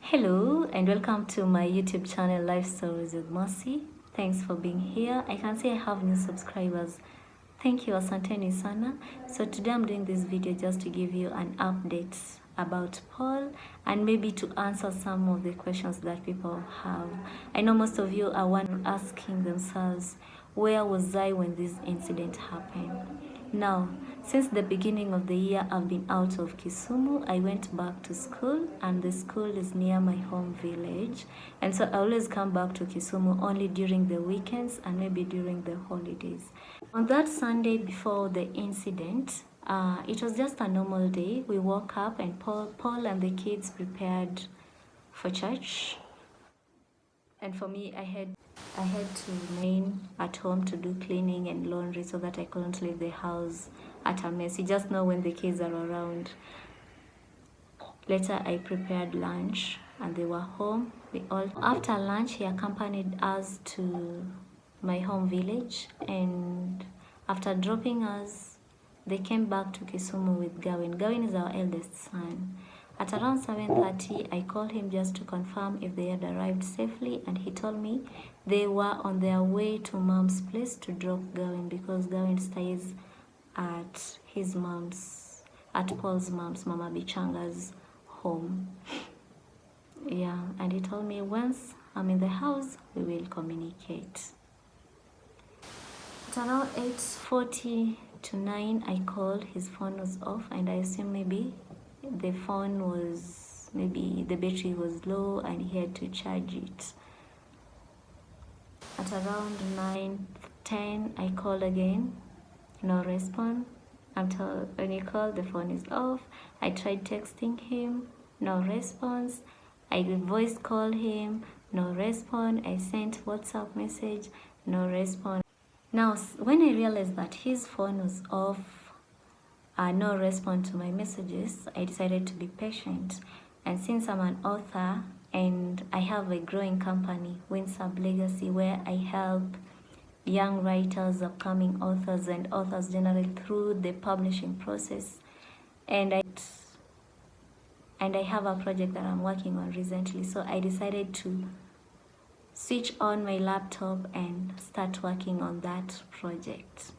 Hello and welcome to my YouTube channel Life Stories with Mercy. Thanks for being here. I can see I have new subscribers. Thank you, asanteni sana. So today I'm doing this video just to give you an update about Paul and maybe to answer some of the questions that people have. I know most of you are one asking themselves, where was I when this incident happened? Now, since the beginning of the year, I've been out of Kisumu. I went back to school, and the school is near my home village. And so I always come back to Kisumu only during the weekends and maybe during the holidays. On that Sunday before the incident, it was just a normal day. We woke up, and Paul and the kids prepared for church. And for me, I had to remain at home to do cleaning and laundry so that I couldn't leave the house at a mess. You just know when the kids are around. Later, I prepared lunch and they were home. After lunch, he accompanied us to my home village, and after dropping us, they came back to Kisumu with Gawin. Gawin is our eldest son. At around 7:30, I called him just to confirm if they had arrived safely, and he told me they were on their way to mom's place to drop Gawin because Gawin stays at his mom's, at Paul's mom's, Mama Bichanga's home. Yeah, and he told me once I'm in the house, we will communicate. At around 8:40 to 9, I called, his phone was off, and I assumed maybe the phone was, maybe the battery was low and he had to charge it. At around 9:10, I called again, no response. Until when you call, the phone is off. I tried texting him, no response. I voice called him, no response. I sent WhatsApp message, no response. Now, when I realized that his phone was off, no response to my messages, I decided to be patient. And since I'm an author and I have a growing company, Winsub Legacy, where I help young writers, upcoming authors, and authors generally through the publishing process, and I have a project that I'm working on recently, so I decided to switch on my laptop and start working on that project.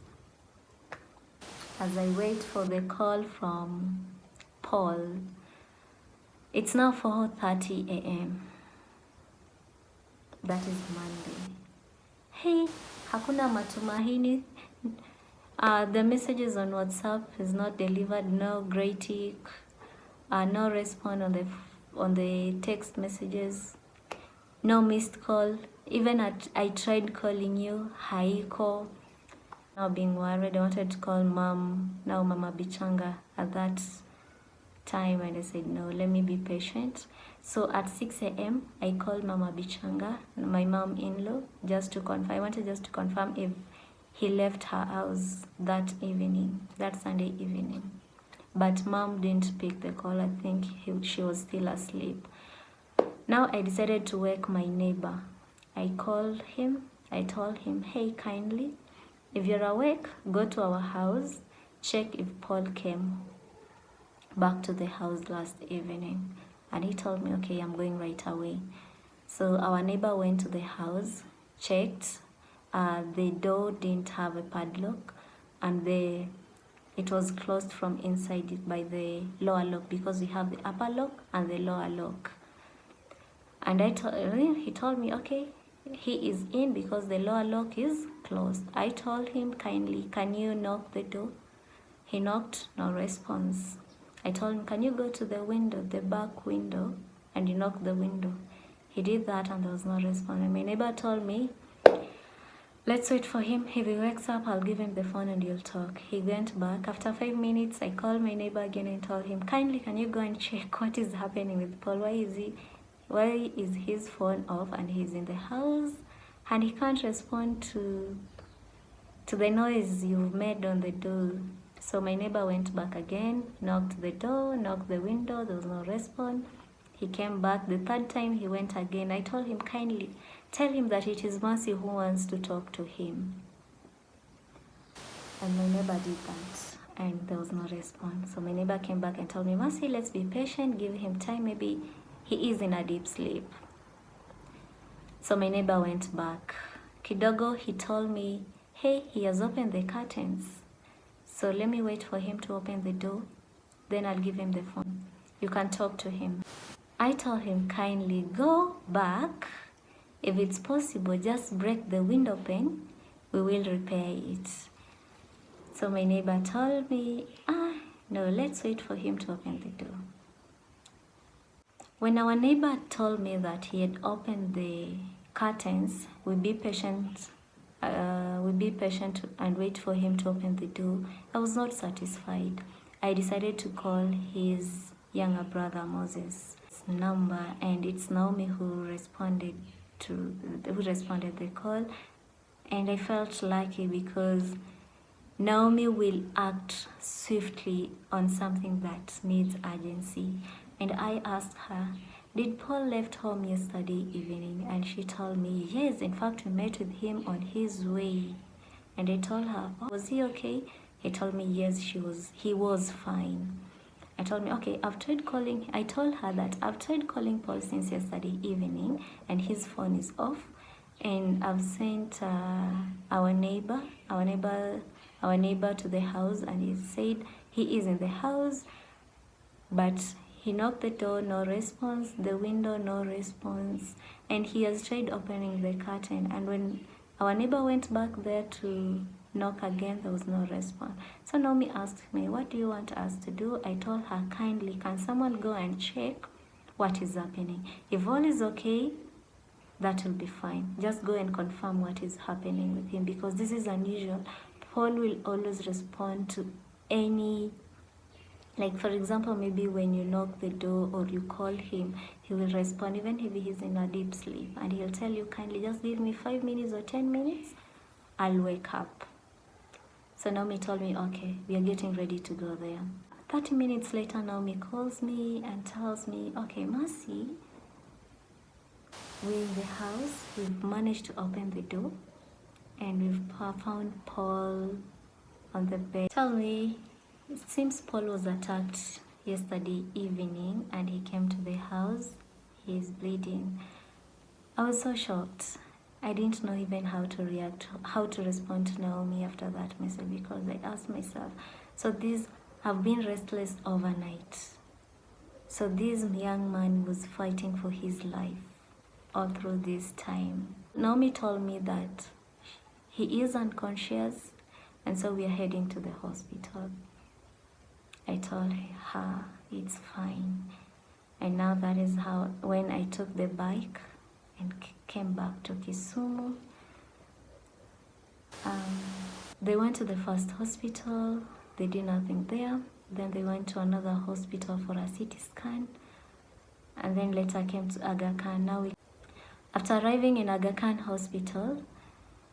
As I wait for the call from Paul, it's now 4:30 a.m. That is Monday. Hey, hakuna matumahini. The messages on WhatsApp is not delivered, no grey tick, no response on the text messages, no missed call. Even I tried calling you, haiko. Now being worried, I wanted to call mom, now Mama Bichanga at that time, and I said no, let me be patient. So at 6 a.m. I called Mama Bichanga, my mom-in-law, just to confirm. I wanted just to confirm if he left her house that evening, that Sunday evening. But mom didn't pick the call. I think she was still asleep. Now I decided to wake my neighbor. I called him. I told him, hey, kindly, if you're awake, go to our house, check if Paul came back to the house last evening. And he told me, okay, I'm going right away. So our neighbor went to the house, checked. The door didn't have a padlock, and it was closed from inside it by the lower lock, because we have the upper lock and the lower lock. And he told me, okay, he is in because the lower lock is closed. I told him kindly, can you knock the door? He knocked, no response. I told him, can you go to the window, the back window, and you knock the window? He did that and there was no response. And my neighbor told me, let's wait for him. If he wakes up, I'll give him the phone and you'll talk. He went back. After 5 minutes, I called my neighbor again and told him, kindly, can you go and check what is happening with Paul? Why is his phone off and he's in the house and he can't respond to the noise you've made on the door? So my neighbor went back again, knocked the door, knocked the window, there was no response. He came back. The third time he went again. I told him, kindly tell him that it is Mercy who wants to talk to him. And my neighbor did that, and there was no response. So my neighbor came back and told me, Mercy, let's be patient, give him time, maybe he is in a deep sleep. So my neighbor went back. Kidogo, he told me, hey, he has opened the curtains. So let me wait for him to open the door. Then I'll give him the phone. You can talk to him. I told him, kindly go back. If it's possible, just break the window pane. We will repair it. So my neighbor told me, no, let's wait for him to open the door. When our neighbor told me that he had opened the curtains, we'll be patient and wait for him to open the door. I was not satisfied. I decided to call his younger brother Moses' number, and it's Naomi who responded the call. And I felt lucky because Naomi will act swiftly on something that needs urgency. And I asked her, did Paul left home yesterday evening? And she told me, yes, in fact, we met with him on his way. And I told her, oh, was he okay? He told me, yes, he was fine. I told me, okay, I told her that I've tried calling Paul since yesterday evening and his phone is off. And I've sent our neighbor to the house, and he said he is in the house, but he knocked the door, no response, the window, no response, and he has tried opening the curtain. And when our neighbor went back there to knock again, there was no response. So Naomi asked me, what do you want us to do? I told her, kindly, can someone go and check what is happening? If all is okay, that will be fine. Just go and confirm what is happening with him, because this is unusual. Paul will always respond to any, like for example, maybe when you knock the door or you call him, he will respond even if he's in a deep sleep, and he'll tell you, kindly just give me 5 minutes or 10 minutes, I'll wake up. So Naomi told me, okay, we are getting ready to go there. 30 minutes later, Naomi calls me and tells me, okay, Mercy, we're in the house, we've managed to open the door, and we've found Paul on the bed. Tell me, it seems Paul was attacked yesterday evening and he came to the house. He's bleeding. I was so shocked. I didn't know even how to respond to Naomi after that message, because I asked myself, so these have been restless overnight. So this young man was fighting for his life all through this time. Naomi told me that he is unconscious, and so we are heading to the hospital. I told her it's fine. And now that is how, when I took the bike and came back to Kisumu, they went to the first hospital, they did nothing there. Then they went to another hospital for a CT scan, and then later came to Aga Khan. After arriving in Aga Khan Hospital,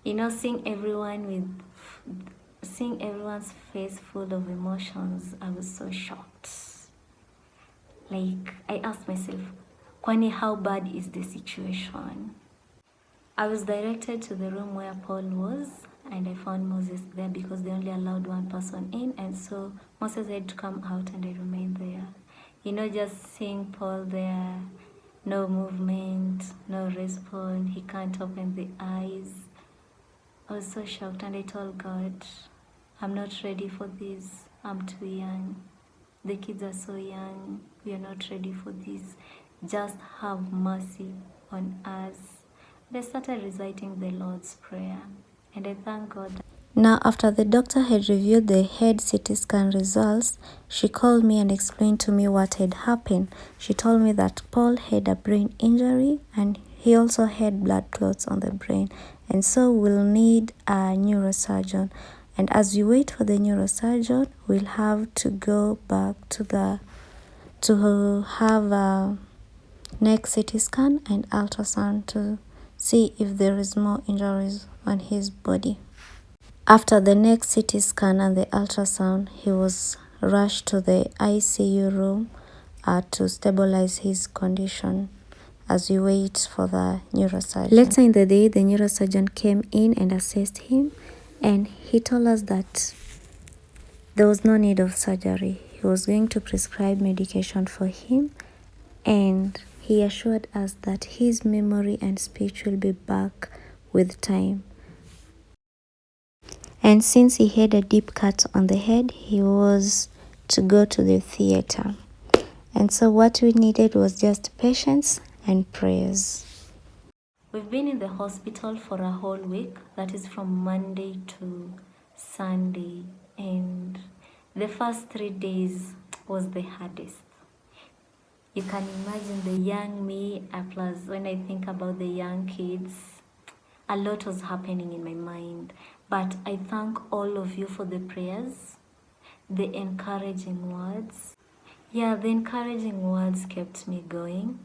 seeing everyone's face full of emotions, I was so shocked. Like, I asked myself, Kwani, how bad is the situation? I was directed to the room where Paul was, and I found Moses there because they only allowed one person in, and so Moses had to come out and I remained there. Just seeing Paul there, no movement, no response, he can't open the eyes. I was so shocked, and I told God, I'm not ready for this. I'm too young. The kids are so young. We are not ready for this. Just have mercy on us. And I started reciting the Lord's Prayer, and I thank God. Now, after the doctor had reviewed the head CT scan results, she called me and explained to me what had happened. She told me that Paul had a brain injury and he also had blood clots on the brain, and so we'll need a neurosurgeon. And as we wait for the neurosurgeon, we'll have to go back to have a next CT scan and ultrasound to see if there is more injuries on his body. After the next CT scan and the ultrasound, he was rushed to the ICU room to stabilize his condition as we wait for the neurosurgeon. Later in the day, the neurosurgeon came in and assessed him, and he told us that there was no need of surgery. He was going to prescribe medication for him, and he assured us that his memory and speech will be back with time. And since he had a deep cut on the head, he was to go to the theater. And so what we needed was just patience and prayers. We've been in the hospital for a whole week, that is from Monday to Sunday, and the first 3 days was the hardest. You can imagine the young me, plus when I think about the young kids, a lot was happening in my mind. But I thank all of you for the prayers, the encouraging words. Yeah, the encouraging words kept me going.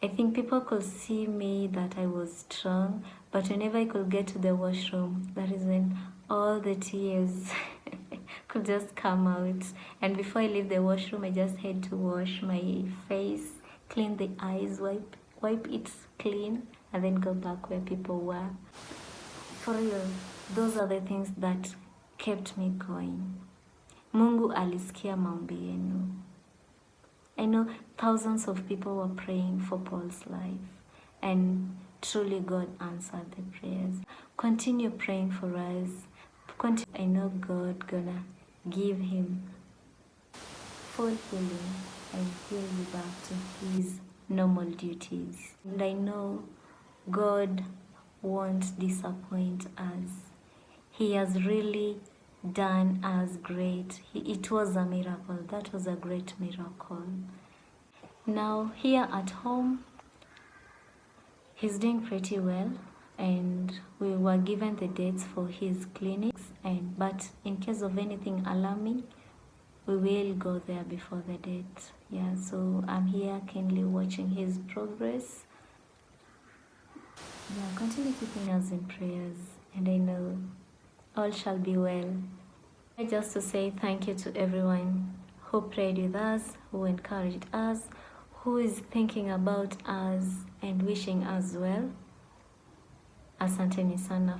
I think people could see me that I was strong, but whenever I could get to the washroom, that is when all the tears could just come out. And before I leave the washroom, I just had to wash my face, clean the eyes, wipe it clean, and then go back where people were. For real, those are the things that kept me going. Mungu alisikia maombi yenu. I know thousands of people were praying for Paul's life, and truly God answered the prayers. Continue praying for us. I know God gonna give him full healing and heal you back to his normal duties. And I know God won't disappoint us. He has really done us great. It was a miracle. That was a great miracle. Now here at home, he's doing pretty well, and we were given the dates for his clinics, but in case of anything alarming, we will go there before the date. Yeah, so I'm here keenly watching his progress. Yeah, continue keeping us in prayers, and I know all shall be well. Just to say thank you to everyone who prayed with us, who encouraged us, who is thinking about us and wishing us well. Asanteni sana